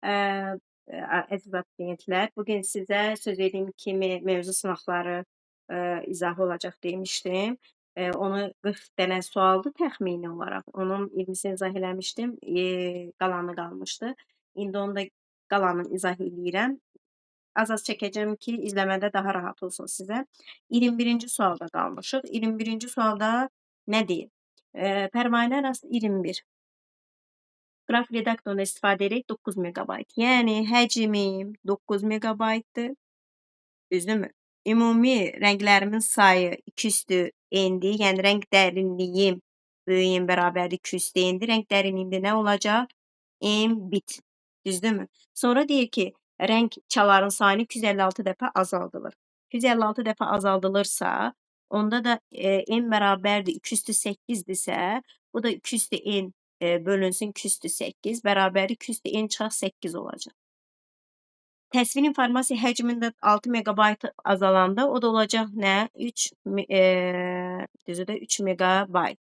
Eee, Əziz abituriyyentlər, bu gün sizə söz verdiyim kimi mövzu sınaqları izahı olacaq demişdim. Onu 40 dənə sualdır təxmini olaraq. Onun 20-sini izah eləmişdim, qalanı qalmışdı. İndi onu da qalanını izah eləyirəm. Az-az çəkəcəm ki, izləmədə daha rahat olsun sizə. 21-ci sualda qalmışıq. 21-ci sualda nə deyir? Pərvanə arası 21. Qraf redaktorunu istifadə edərək 9 megabayt. Yəni həcmim 9 megabaytdır. Düzdürmü? Ümumi rənglərimin sayı 2/n-dir. Yəni rəng dərinliyim böyüyün bərabərdir 2/n-dir. Rəng dərinliyində nə olacaq? N bit. Düzdürmü? Sonra deyir ki, rəng çaların sayını 256 dəfə azaldılır. 256 dəfə azaldılırsa, onda da n bərabərdir 2/8-dirsə, bu da 2/n bölünsün 2/8 bərabərdir 2/n çıxaq 8 olacaq. Təsvir informasiya həcmində 6 megabayt azalanda o da olacaq nə? 3 megabayt.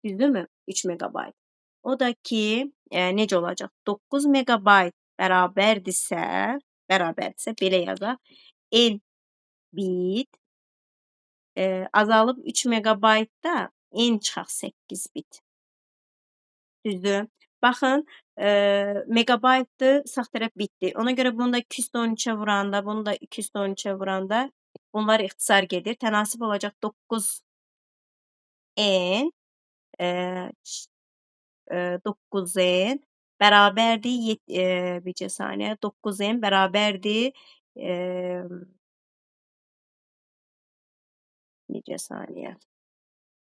Düzdürmü? 3 megabayt. O da ki, necə olacaq? 9 megabayt bərabərdirsə, belə yazaq. N bit azalıb 3 megabaytda n çıxaq 8 bit. Düzdür? Baxın, megabaytdır, sağ tərəf bitdir. Ona görə bunu da 2/13-ə vuranda, bunu da 2/13-ə vuranda bunlar ixtisar gedir. Tənasib olacaq 9n 9n bərabərdir bircə saniyə 9n bərabərdir bircə saniyə.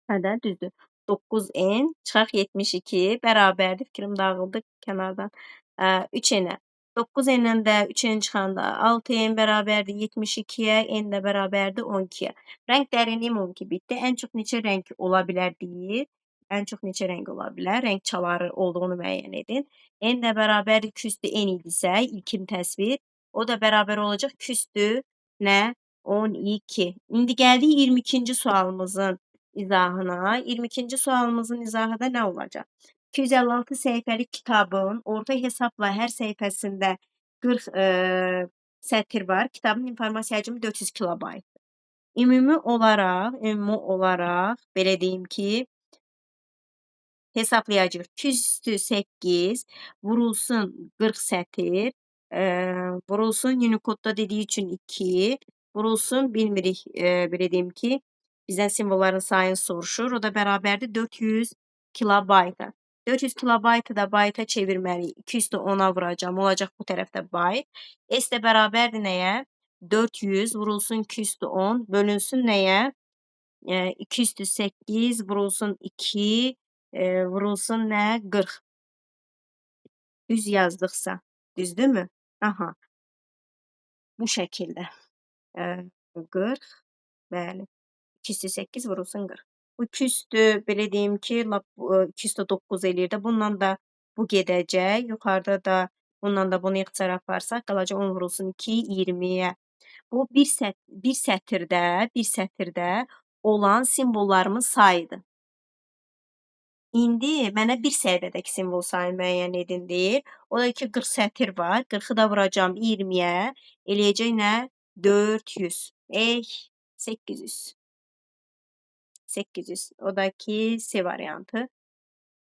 Hədə düzdür. 9n çıxaq 72 bərabərdir. Fikrim dağıldı kənardan. 3n-ə. 9n-dən də 3n çıxanda 6n bərabərdir 72-yə, n də bərabərdir 12-yə. Rəng dərinliyim 12 bitdir. Ən çox neçə rəng ola bilər deyir. Ən çox neçə rəng ola bilər? Rəng çaları olduğunu müəyyən edin. N də bərabərdir 2/n idisə, ilkin təsvir. O da bərabər olacaq 2 nə? 12. İndi gəldik 22-ci sualımızın izahına. 22-ci sualımızın izahı da nə olacaq? 256 səhifəlik kitabın orta hesabla hər səhifəsində 40 sətr var. Kitabın informasiya həcmi 400 kilobayt. Ümumi olaraq belə deyim ki, hesablayacağıq. 2/8 vurulsun 40 sətr, vurulsun Unicode'da dediyi üçün 2, vurulsun bilmirik, belə deyim ki, bizdən simvolların sayını soruşur. O da bərabərdir 400 kilobayta. 400 kilobaytı da bayta çevirməliyik. 2/10-a vuracam. Olacaq bu tərəfdə bayt. S də bərabərdir nəyə? 400 vurulsun 2/10 bölünsün nəyə? 2/8 vurulsun 2 vurulsun nə? 40. Düz yazdıqsa. Düzdürmü? Aha. Bu şəkildə. 40. Bəli. 2/8 vurulsun 40. Bu 2 belə deyim ki, 2/9 eləyir də. Bundan da bu gedəcək. Yuxarıda da bundan da bunu ixtisara aparsaq, qalacaq 10 vurulsun 2, 20-yə. Bu bir sətirdə olan simvollarımın sayıdır. İndi mənə bir səhifədəki simvol sayını müəyyən edin deyir. O da ki, 40 sətr var. 40-ı da vuracam 20-yə. Eləyəcək nə? 400. 800. 800. O da ki, C variantı.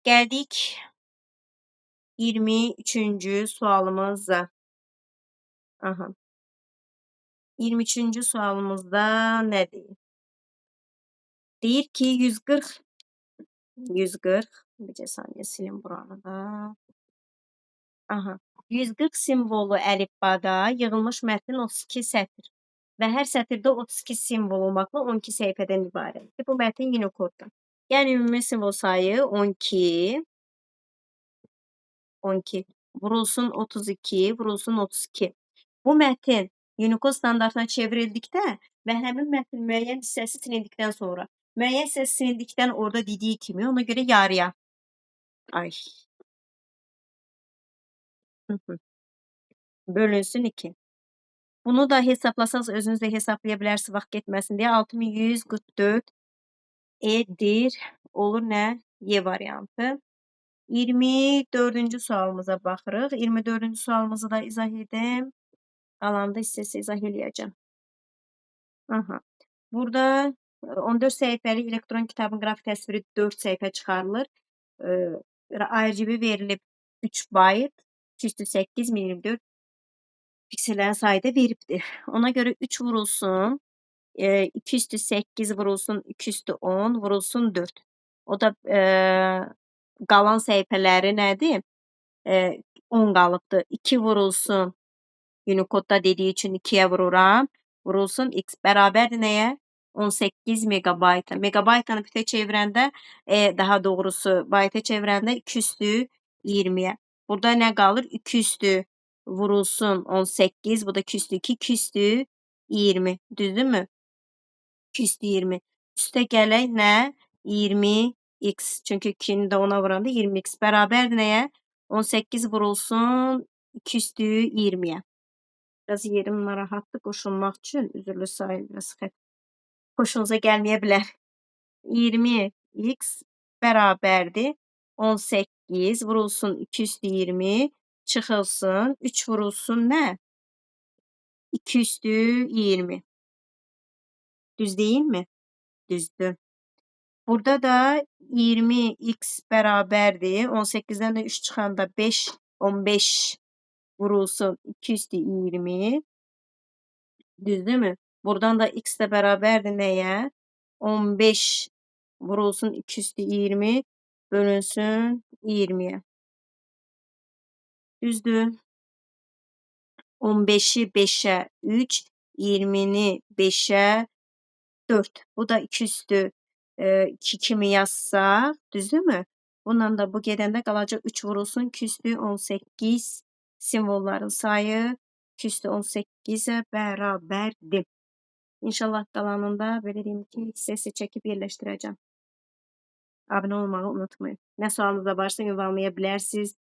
Gəldik 23-cü sualımıza. Aha. 23-cü sualımızda nə deyir? Deyir ki, 140 bircə saniyə silim buranı da. Aha. 140 simvolu əlifbada yığılmış mətnin 32 sətr və hər sətirdə 32 simvol olmaqla 12 səhifədən ibarətdir. Bu mətn Unicode'da. Yəni ümumi simvol sayı 12 vurulsun 32 vurulsun 32. Bu mətn Unicode standartına çevrildikdə və həmin mətnin müəyyən hissəsi silindikdən sonra, müəyyən hissəsi silindikdən orada dediyi kimi, ona görə yarıya. Bölünsün 2. Bunu da hesablasanız özünüz də hesablaya bilərsiniz vaxt getməsin deyə. 6144 edir. Olur nə? Y variantı. 24-cü sualımıza baxırıq. 24-cü sualımızı da izah edim. Qalanda isə izah eləyəcəm. Aha. Burada 14 səhifəli elektron kitabın qrafik təsviri 4 səhifə çıxarılır. RGB verilib 3 bayt, 208 1024 piksellərin sayı da veribdir. Ona görə 3 vurulsun, 208 vurulsun, 210 vurulsun 4. O da qalan səhifələri nədir? 10 qalıbdır. 2 vurulsun, Unicode'da dediği için 2'ye vururam. Vurulsun x bərabərdir nəyə? 18 megabayta. Megabaytanı bitə çevirəndə, daha doğrusu bayta çevirəndə 2 üstü 20'ye. Burada nə qalır? 2 üstü vurulsun 18. Bu da 2 üstü 2, 2 üstü 20. Düzdürmü? 2 üstü 20. Üstə gələk nə? 20x. Çünki 2'ni də ona vuranda 20x bərabərdir nəyə? 18 vurulsun 2 üstü 20'ye. Biraz yerim narahatdır qoşulmaq üçün. Üzrlü sayın biraz xoşunuza gəlməyə bilər. 20x bərabərdir. 18 vurulsun 2 üstü 20 çıxılsın. 3 vurulsun nə? 2 üstü 20. Düz değil mi? Düzdür. Burada da 20x bərabərdir. 18'dən də 3 çıxanda 5, 15 vurulsun 2 üstü 20. Düzdürmü? Buradan da x de bərabərdir nəyə? 15 vurulsun 2 üstü 20 bölünsün 20'ye. Düzdür. 15'i 5'e 3, 20'ni 5'e 4. Bu da 2 üstü 2 kimi yazsaq, düzdürmü? Bundan da bu gedəndə qalacaq 3 vurulsun 2 üstü 18 simvolların sayı 2 üstü 18'e bərabərdir. İnşallah qalanında belə deyim ki, sesi çəkib yerləşdirəcəm. Abunə olmağı unutmayın. Nə sualınız da varsa ünvanlaya bilərsiniz.